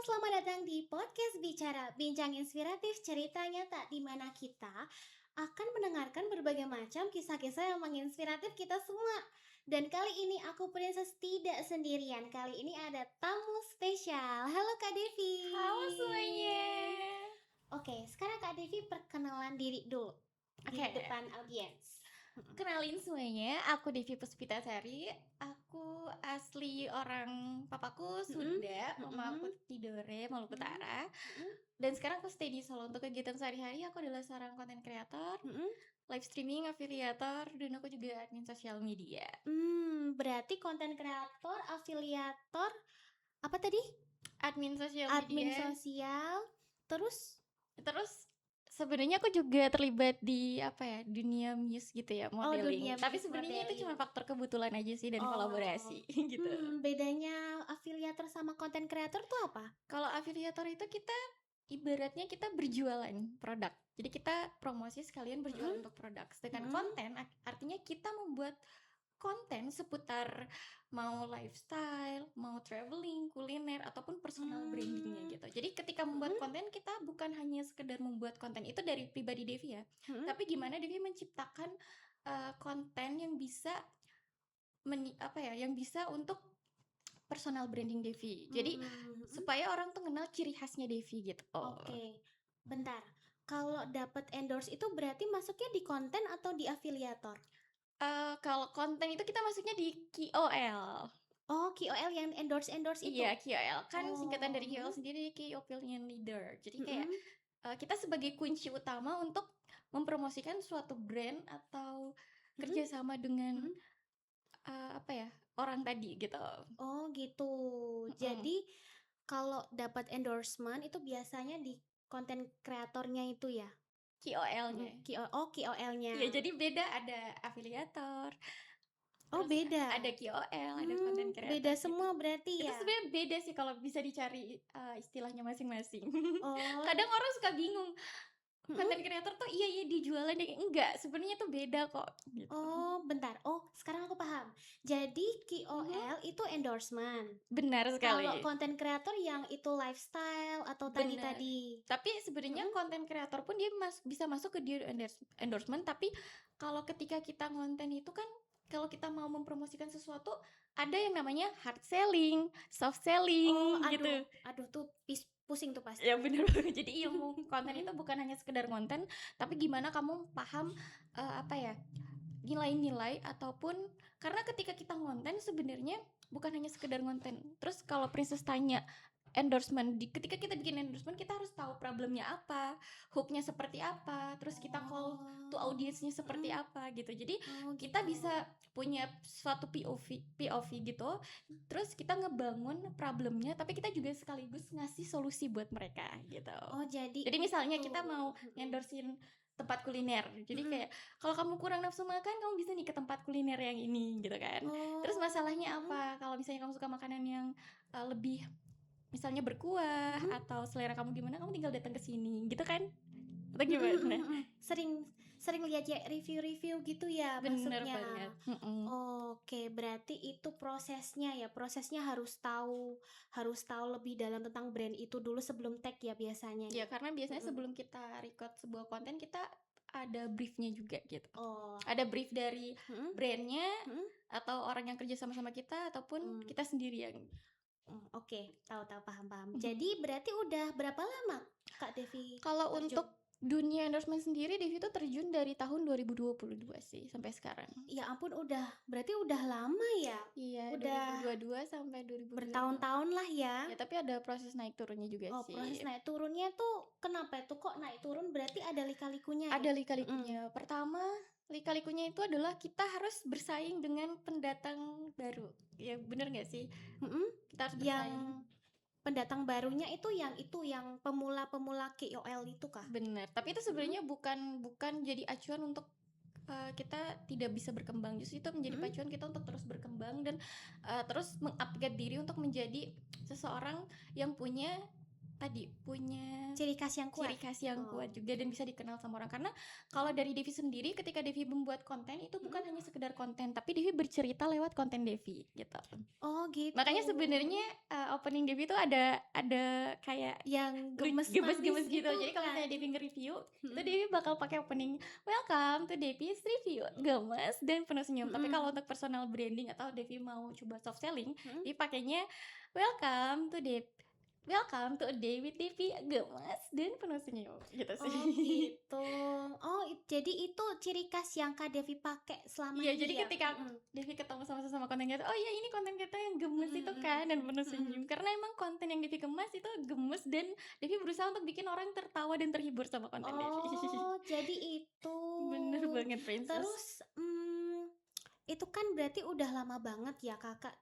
selamat datang di podcast Bicara, bincang inspiratif cerita nyata di mana kita akan mendengarkan berbagai macam kisah-kisah yang menginspiratif kita semua. Dan kali ini aku Princess tidak sendirian. Kali ini ada tamu spesial. Halo Kak Devi. Halo semuanya. Oke, sekarang Kak Devi perkenalan diri dulu di Oke. depan audiens. Kenalin semuanya, aku Devi Puspitasari. Aku asli orang papaku Sunda, mama aku Tidore, Maluku Utara. Dan sekarang aku stay di Solo. Untuk kegiatan sehari-hari aku adalah seorang content creator, live streaming, afiliator, dan aku juga admin sosial media. Berarti konten kreator, afiliator, apa tadi? Admin sosial Admin media. sosial, terus Sebenarnya aku juga terlibat di dunia muse gitu ya, modeling. dunia Tapi muse sebenarnya itu cuma modeling. faktor kebetulan aja sih dan kolaborasi gitu. Bedanya afiliator sama konten kreator tuh apa? Kalau afiliator itu kita ibaratnya kita berjualan produk. Jadi kita promosi sekalian berjualan untuk produk. Sedangkan konten artinya kita membuat konten seputar mau lifestyle, mau traveling, kuliner, ataupun personal brandingnya gitu. Jadi ketika membuat konten kita bukan hanya sekedar membuat konten itu dari pribadi Devi ya, tapi gimana Devi menciptakan konten yang bisa yang bisa untuk personal branding Devi. Jadi supaya orang tuh kenal ciri khasnya Devi gitu. Oke, bentar. Kalau dapat endorse itu berarti masuknya di konten atau di afiliator? Kalau konten itu kita masuknya di KOL. Oh, KOL yang endorse itu? Iya, KOL kan singkatan dari Oh. KOL sendiri, Key Opinion Leader. Jadi kayak kita sebagai kunci utama untuk mempromosikan suatu brand atau kerjasama dengan orang tadi gitu. Oh gitu. Jadi kalau dapat endorsement itu biasanya di konten kreatornya itu ya? KOL-nya. KOL-nya. Iya, jadi beda, ada afiliator. Oh, beda. Ada KOL, ada konten kreator. Beda semua berarti Itu ya? sebenarnya beda sih kalau bisa dicari istilahnya masing-masing. Oh. Kadang orang suka bingung. Konten kreator tuh iya dijualan deh. Enggak, sebenarnya tuh beda kok gitu. Oh, bentar. Oh, sekarang aku paham. Jadi KOL itu endorsement. Benar sekali. Kalau konten kreator yang itu lifestyle atau tadi. Tapi sebenarnya konten kreator pun dia bisa masuk ke dia endorsement, tapi kalau ketika kita konten itu kan kalau kita mau mempromosikan sesuatu ada yang namanya hard selling, soft selling gitu. Aduh tuh pusing tuh pasti. Ya benar banget. Jadi ilmu konten itu bukan hanya sekedar konten, tapi gimana kamu paham nilai-nilai ataupun karena ketika kita konten sebenarnya bukan hanya sekedar konten. Terus kalau Princess tanya endorsement, ketika kita bikin endorsement kita harus tahu problemnya apa, hooknya seperti apa, terus kita call to audiensnya seperti apa gitu. Jadi kita bisa punya suatu POV gitu, terus kita ngebangun problemnya, tapi kita juga sekaligus ngasih solusi buat mereka gitu. Oh jadi misalnya kita mau endorsein tempat kuliner, jadi kayak kalau kamu kurang nafsu makan kamu bisa nih ke tempat kuliner yang ini gitu kan. Terus masalahnya apa, kalau misalnya kamu suka makanan yang lebih misalnya berkuah atau selera kamu gimana, kamu tinggal datang ke sini gitu kan, atau gimana? Sering lihat ya review-review gitu ya. Bener maksudnya banget. Oke, berarti itu prosesnya ya. Prosesnya harus tahu lebih dalam tentang brand itu dulu sebelum tag ya biasanya Ya karena biasanya sebelum kita record sebuah konten kita ada briefnya juga gitu. Ada brief dari brandnya atau orang yang kerja sama kita ataupun kita sendiri yang Oke, tahu paham. Jadi berarti udah berapa lama Kak Devi? Kalau terjun? untuk dunia endorsement sendiri Devi itu terjun dari tahun 2022 sih sampai sekarang. Ya ampun, berarti udah lama ya? Iya, Udah 2022 sampai 2022. bertahun-tahun lah ya. Ya, tapi ada proses naik turunnya juga sih. Proses naik turunnya tuh kenapa tuh kok naik turun? Berarti ada lika-likunya ya? Ada lika-likunya. Pertama, lika-likunya itu adalah kita harus bersaing dengan pendatang baru. Ya bener nggak sih? Kita harus bersaing. Yang pendatang barunya itu yang pemula-pemula KOL itu kah? Bener. Tapi itu sebenarnya bukan jadi acuan untuk kita tidak bisa berkembang. Justru itu menjadi pacuan kita untuk terus berkembang dan terus mengupgrade diri untuk menjadi seseorang yang punya ciri khas yang kuat juga dan bisa dikenal sama orang. Karena kalau dari Devi sendiri, ketika Devi membuat konten itu bukan hanya sekedar konten, tapi Devi bercerita lewat konten Devi gitu. Oh gitu. Makanya sebenarnya opening Devi itu ada kayak Yang gemes gemes-gemes manis gitu. itu Jadi kalau kan. misalnya Devi nge-review, itu Mm-mm. Devi bakal pakai opening Welcome to Devi's Review, gemes dan penuh senyum. Tapi kalau Mm-mm. untuk personal branding atau Devi mau coba soft selling, Mm-mm. Devi pakainya Welcome to a day with Devi, gemes dan penuh senyum gitu sih. Oh gitu. Oh jadi itu ciri khas yang Kak Devi pakai selama Iya, jadi ini ya? ketika Mm-mm. Devi ketemu sama sesama konten kreator, oh ya ini konten kita yang gemes itu Mm-mm. kan dan penuh Mm-mm. senyum. Karena emang konten yang Devi kemas itu gemes dan Devi berusaha untuk bikin orang tertawa dan terhibur sama konten Devi. Oh jadi itu. Bener banget, Princess. Terus itu kan berarti udah lama banget ya kakak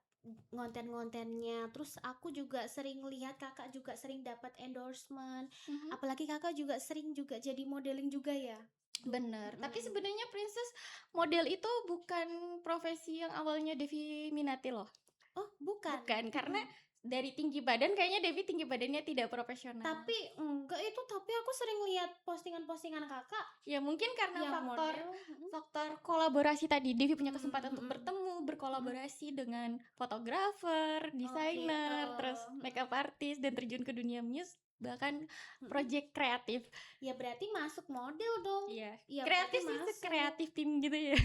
ngonten-ngontennya. Terus aku juga sering lihat kakak juga sering dapat endorsement. Mhm. Apalagi kakak juga sering juga jadi modeling juga ya. Bener. Tapi Mm-mm. sebenarnya Princess, model itu bukan profesi yang awalnya Devi minati loh. Oh bukan. Bukan, karena Mm-mm. dari tinggi badan kayaknya Devi tinggi badannya tidak profesional. Tapi enggak itu, tapi aku sering lihat postingan-postingan kakak Ya mungkin karena yang faktor model. Mm-mm. faktor kolaborasi tadi. Devi punya kesempatan untuk Mm-mm. bertemu, berkolaborasi dengan fotografer, desainer, gitu. terus makeup artist dan terjun ke dunia muse, bahkan Mm-mm. project kreatif. Ya berarti masuk model dong. Iya. Ya Kreatif berarti sih, masuk. kreatif tim gitu ya.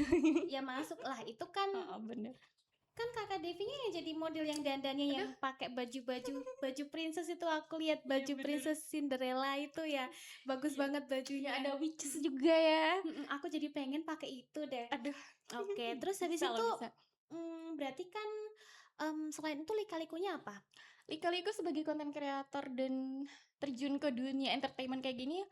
Ya masuk lah itu kan. Oh, bener. Kan kakak Devinya yang jadi model yang dandannya yang pakai baju princess itu, aku lihat baju Iya, bener. princess Cinderella itu ya bagus Iya. banget Ya bajunya. ada witches juga ya. Aku jadi pengen pakai itu deh. Aduh. Oke, terus habis Bisa itu loh, bisa. berarti kan selain itu lika-likunya apa? Lika-liku sebagai konten kreator dan terjun ke dunia entertainment kayak gini,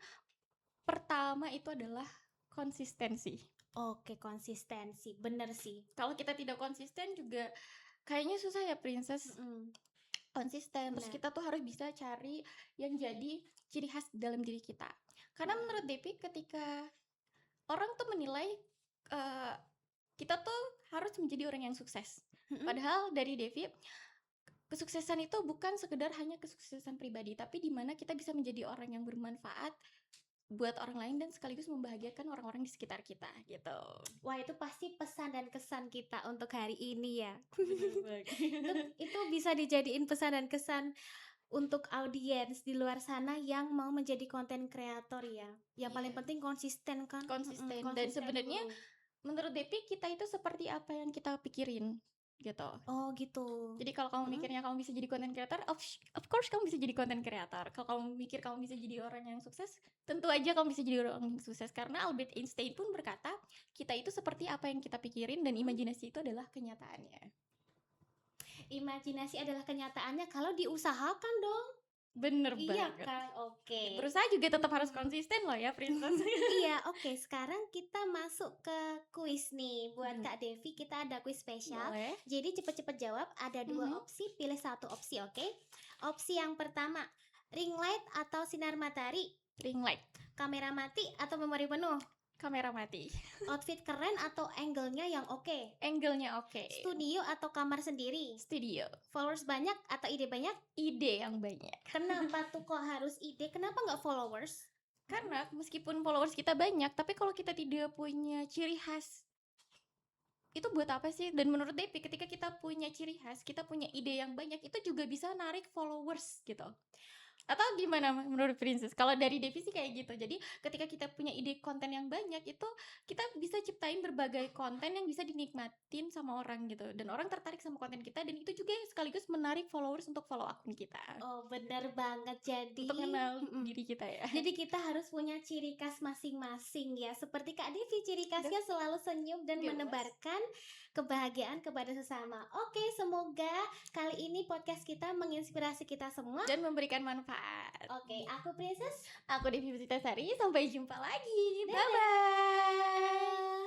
pertama itu adalah konsistensi. Oke, konsistensi, bener sih. Kalau kita tidak konsisten juga kayaknya susah ya, Princess. Konsisten. Terus Benar. kita tuh harus bisa cari yang jadi ciri khas dalam diri kita. Karena menurut Devi, ketika orang tuh menilai kita tuh harus menjadi orang yang sukses. Padahal dari Devi, kesuksesan itu bukan sekedar hanya kesuksesan pribadi, tapi dimana kita bisa menjadi orang yang bermanfaat buat orang lain dan sekaligus membahagiakan orang-orang di sekitar kita gitu. Wah, itu pasti pesan dan kesan kita untuk hari ini ya. Bener banget. Itu bisa dijadiin pesan dan kesan untuk audiens di luar sana yang mau menjadi konten kreator ya. Yang paling Iya. penting konsisten kan. Konsisten. Dan sebenarnya dulu. menurut Devi, kita itu seperti apa yang kita pikirin gitu. Oh gitu. Jadi kalau kamu mikirnya kamu bisa jadi content creator, of course kamu bisa jadi content creator. Kalau kamu mikir kamu bisa jadi orang yang sukses, tentu aja kamu bisa jadi orang yang sukses. Karena Albert Einstein pun berkata, kita itu seperti apa yang kita pikirin dan imajinasi itu adalah kenyataannya. Imajinasi adalah kenyataannya kalau diusahakan dong. Bener Iya banget. kan, oke. Berusaha juga tetap harus konsisten loh ya, Princess. Iya, oke. Sekarang kita masuk ke kuis nih. Buat Kak Devi, kita ada kuis spesial. Boleh. Jadi cepet-cepet jawab. Ada dua opsi, pilih satu opsi, oke? Opsi yang pertama, ring light atau sinar matahari? Ring light. Kamera mati atau memori penuh? Kamera mati. Outfit keren atau angle-nya yang oke? Angle-nya oke. Studio atau kamar sendiri? Studio. Followers banyak atau ide banyak? Ide yang banyak. Kenapa tuh kok harus ide? Kenapa nggak followers? Karena meskipun followers kita banyak, tapi kalau kita tidak punya ciri khas, itu buat apa sih? Dan menurut Devi, ketika kita punya ciri khas, kita punya ide yang banyak, itu juga bisa narik followers gitu. Atau gimana menurut Princess? Kalau dari Devi sih kayak gitu. Jadi ketika kita punya ide konten yang banyak, itu kita bisa ciptain berbagai konten yang bisa dinikmatin sama orang gitu. Dan orang tertarik sama konten kita, dan itu juga sekaligus menarik followers untuk follow akun kita. Oh, bener banget. Jadi Untuk kenal diri kita ya. Jadi kita harus punya ciri khas masing-masing ya. Seperti Kak Devi, ciri khasnya selalu senyum dan Gemes. menebarkan kebahagiaan kepada sesama. Oke, semoga kali ini podcast kita menginspirasi kita semua. Dan memberikan manfaat. Oke, aku Princess. Aku Devi Pusitasari. Sampai jumpa lagi. Dadah. Bye-bye.